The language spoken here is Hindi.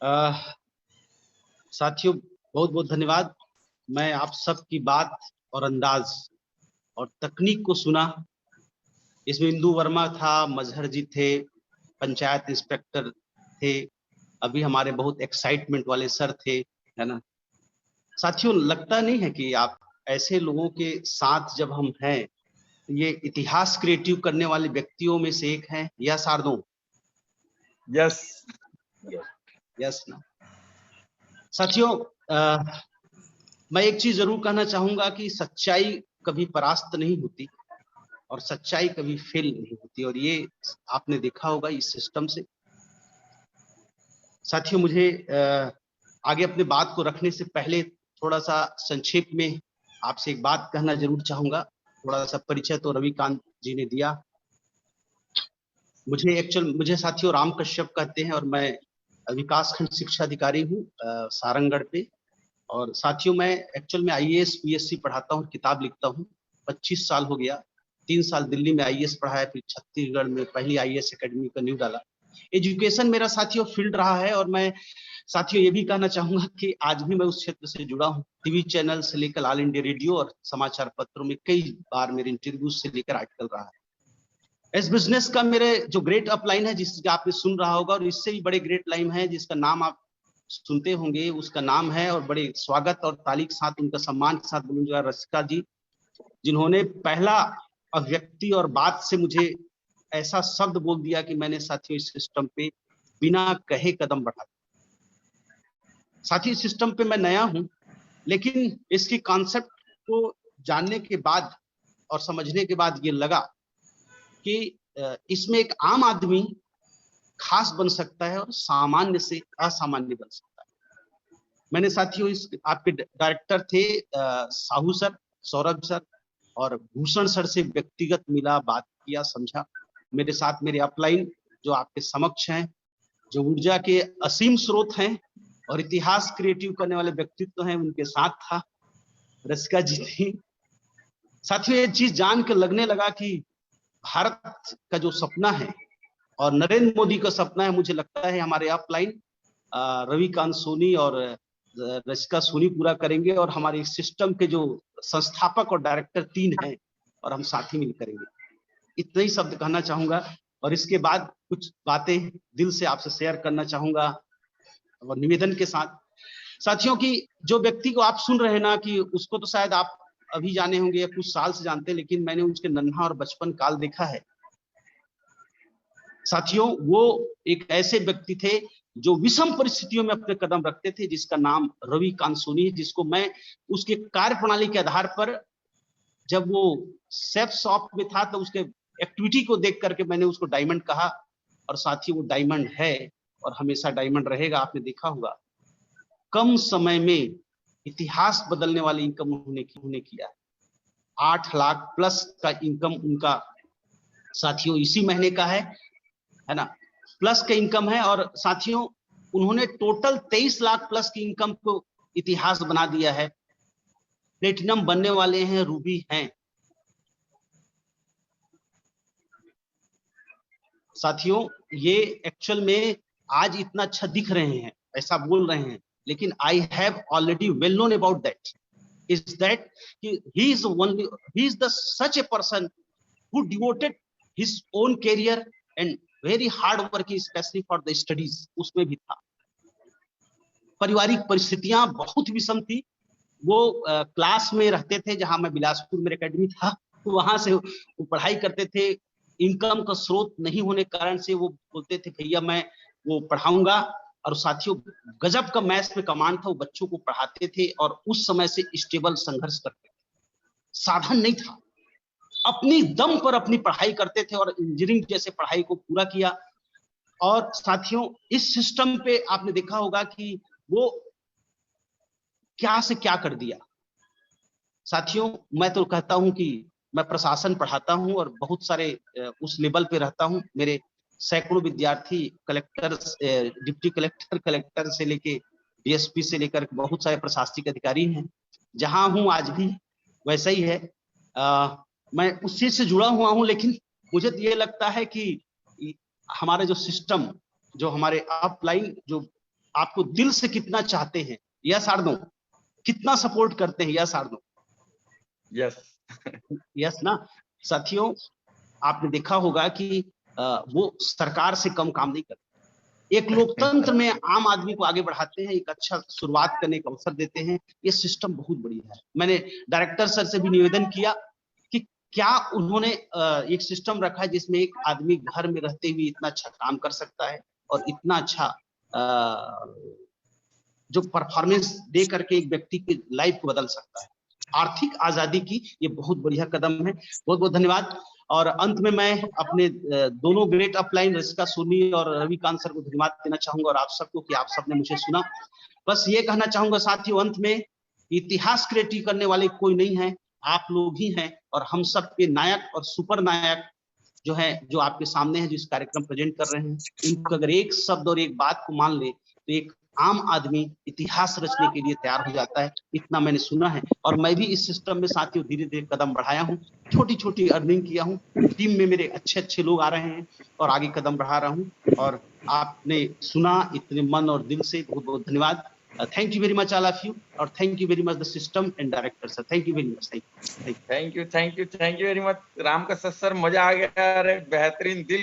अह, साथियों, बहुत बहुत धन्यवाद। मैं आप सबकी बात और अंदाज और तकनीक को सुना। इसमें इंदु वर्मा था, मजहर जी थे, पंचायत इंस्पेक्टर थे, अभी हमारे बहुत एक्साइटमेंट वाले सर थे, है ना। साथियों, लगता नहीं है कि आप ऐसे लोगों के साथ जब हम हैं, ये इतिहास क्रिएटिव करने वाले व्यक्तियों में से एक हैं, या शार्दुल? यस यस ना। साथियों, मैं एक चीज जरूर कहना चाहूंगा कि सच्चाई कभी परास्त नहीं होती और सच्चाई कभी फेल नहीं होती, और ये आपने देखा होगा इस सिस्टम से। साथियों, मुझे आगे अपने बात को रखने से पहले थोड़ा सा संक्षेप में आपसे एक बात कहना जरूर चाहूंगा। थोड़ा सा परिचय तो रविकांत जी ने दिया। मुझे साथियों राम कश्यप कहते हैं और मैं विकास खंड शिक्षा अधिकारी हूँ सारंगगढ़ पे। और साथियों, मैं एक्चुअल में आईएएस पीएससी पढ़ाता हूँ, किताब लिखता हूँ। 25 साल हो गया। 3 साल दिल्ली में आईएएस पढ़ाया, फिर छत्तीसगढ़ में पहली आईएएस एकेडमी का न्यू डाला। एजुकेशन मेरा साथियों फील्ड रहा है, और मैं साथियों ये भी कहना चाहूंगा कि आज भी मैं उस क्षेत्र से जुड़ा हूँ। टीवी चैनल से लेकर ऑल इंडिया रेडियो और समाचार पत्रों में कई बार मेरे इंटरव्यू से लेकर आर्टिकल रहा है। इस बिजनेस का मेरे जो ग्रेट अपलाइन है, जिसका आपने सुन रहा होगा, और इससे भी बड़े ग्रेट लाइन है जिसका नाम आप सुनते होंगे, उसका नाम है, और बड़े स्वागत और ताली के साथ, उनका सम्मान के साथ बोलूंगा, रसिका जी, जिन्होंने पहला अभिव्यक्ति और बात से मुझे ऐसा शब्द बोल दिया कि मैंने साथियों इस सिस्टम पे बिना कहे कदम बढ़ा दिया। साथियों, इस सिस्टम पे मैं नया हूं, लेकिन इसकी कॉन्सेप्ट को जानने के बाद और समझने के बाद ये लगा कि इसमें एक आम आदमी खास बन सकता है और सामान्य से असामान्य बन सकता है। मैंने साथियों इस आपके डायरेक्टर थे साहू सर, सौरभ सर और भूषण सर से व्यक्तिगत मिला, बात किया, समझा। मेरे साथ मेरे अपलाइन जो आपके समक्ष हैं, जो ऊर्जा के असीम स्रोत हैं और इतिहास क्रिएटिव करने वाले व्यक्तित्व हैं, उनके साथ था, रसिका जी थी। साथियों, ये चीज जान के लगने लगा कि भारत का जो सपना है और नरेंद्र मोदी का सपना है, मुझे लगता है हमारे अपलाइन रविकांत सोनी और रसिका सोनी पूरा करेंगे, और हमारे सिस्टम के जो संस्थापक और डायरेक्टर 3 हैं और हम साथ ही मिल करेंगे। इतना ही शब्द कहना चाहूंगा, और इसके बाद कुछ बातें दिल से आपसे शेयर करना चाहूंगा और निवेदन के साथ। साथियों, की जो व्यक्ति को आप सुन रहे हैं ना, कि उसको तो शायद आप अभी जाने होंगे या कुछ साल से जानते हैं, लेकिन मैंने उसके नन्हा और बचपन काल देखा है। साथियों, वो एक ऐसे व्यक्ति थे जो विषम परिस्थितियों में अपने कदम रखते थे, जिसका नाम रविकांत सोनी है, जिसको मैं उसके कार्यप्रणाली के आधार पर, जब वो सेफ शॉप में था तो उसके एक्टिविटी को देख करके मैंने उसको डायमंड कहा, और साथियों वो डायमंड है और हमेशा डायमंड रहेगा। आपने देखा होगा कम समय में इतिहास बदलने वाली इनकम उन्होंने किया। 8 लाख प्लस का इनकम उनका साथियों इसी महीने का है ना, प्लस का इनकम है। और साथियों, उन्होंने टोटल 23 लाख प्लस की इनकम को इतिहास बना दिया है। प्लेटिनम बनने वाले हैं, रूबी हैं। साथियों, ये एक्चुअल में आज इतना अच्छा दिख रहे हैं, ऐसा बोल रहे हैं, लेकिन I have already well known about that, is that he is the such a person who devoted his own career and very hard working specially for the studies. उसमें भी था, पारिवारिक परिस्थितियां बहुत विषम थी। वो क्लास में रहते थे, जहां मैं बिलासपुर में एकेडमी था, तो वहां से वो पढ़ाई करते थे। इनकम का स्रोत नहीं होने के कारण से वो बोलते थे भैया मैं वो पढ़ाऊंगा। और साथियों, गजब का मैथ्स में कमांड था, वो बच्चों को पढ़ाते थे और उस समय से स्टेबल संघर्ष करते थे। साधन नहीं था, अपनी दम पर अपनी पढ़ाई करते थे और इंजीनियरिंग जैसे पढ़ाई को पूरा किया। और साथियों, इस सिस्टम पे आपने देखा होगा कि वो क्या से क्या कर दिया। साथियों, मैं तो कहता हूं कि मैं प्रशासन पढ़ाता हूं और बहुत सारे उस लेवल पे रहता हूं। मेरे सैकड़ों विद्यार्थी कलेक्टर, डिप्टी कलेक्टर, कलेक्टर से लेके डीएसपी से लेकर बहुत सारे प्रशासनिक अधिकारी हैं। जहां हूं आज भी वैसा ही है। मैं उस चीज से जुड़ा हुआ हूं, लेकिन मुझे तो ये लगता है कि हमारा जो सिस्टम, जो हमारे अपलाइन जो आपको दिल से कितना चाहते हैं, यस और नो, कितना सपोर्ट करते हैं, यस और नो? यस यस ना? साथियों, आपने देखा होगा कि वो सरकार से कम काम नहीं करते। एक लोकतंत्र में आम आदमी को आगे बढ़ाते हैं, एक अच्छा शुरुआत करने का अवसर देते हैं। ये सिस्टम बहुत बढ़िया है। मैंने डायरेक्टर सर से भी निवेदन किया कि क्या उन्होंने एक सिस्टम रखा है जिसमें एक आदमी घर में रहते हुए इतना अच्छा काम कर सकता है और इतना अच्छा जो परफॉर्मेंस दे करके एक व्यक्ति की लाइफ को बदल सकता है। आर्थिक आजादी की ये बहुत बढ़िया कदम है। बहुत बहुत धन्यवाद। और अंत में मैं अपने दोनों ग्रेट अपलाइन रसिका सोनी और रविकांत सर को धन्यवाद देना चाहूंगा और आप सबको कि आप सबने मुझे सुना। बस ये कहना चाहूंगा साथियों अंत में, इतिहास क्रिएट करने वाले कोई नहीं है, आप लोग ही हैं। और हम सब के नायक और सुपर नायक जो है, जो आपके सामने है, जिस कार्यक्रम प्रेजेंट कर रहे हैं, उनको अगर एक शब्द और एक बात को मान ले तो एक आम आदमी इतिहास रचने के लिए तैयार हो जाता है। इतना मैंने सुना है और मैं भी इस सिस्टम में साथियों धीरे धीरे कदम बढ़ाया हूँ, छोटी छोटी अर्निंग किया हूँ। टीम में मेरे अच्छे अच्छे लोग आ रहे हैं और आगे कदम बढ़ा रहा हूँ। और आपने सुना इतने मन और दिल से, बहुत बहुत धन्यवाद। Thank you very much all of you और thank you very much the system and director sir. Thank you very much. Thank you very much Ram कसर सर, मजा आ गया। अरे बेहतरीन, दिल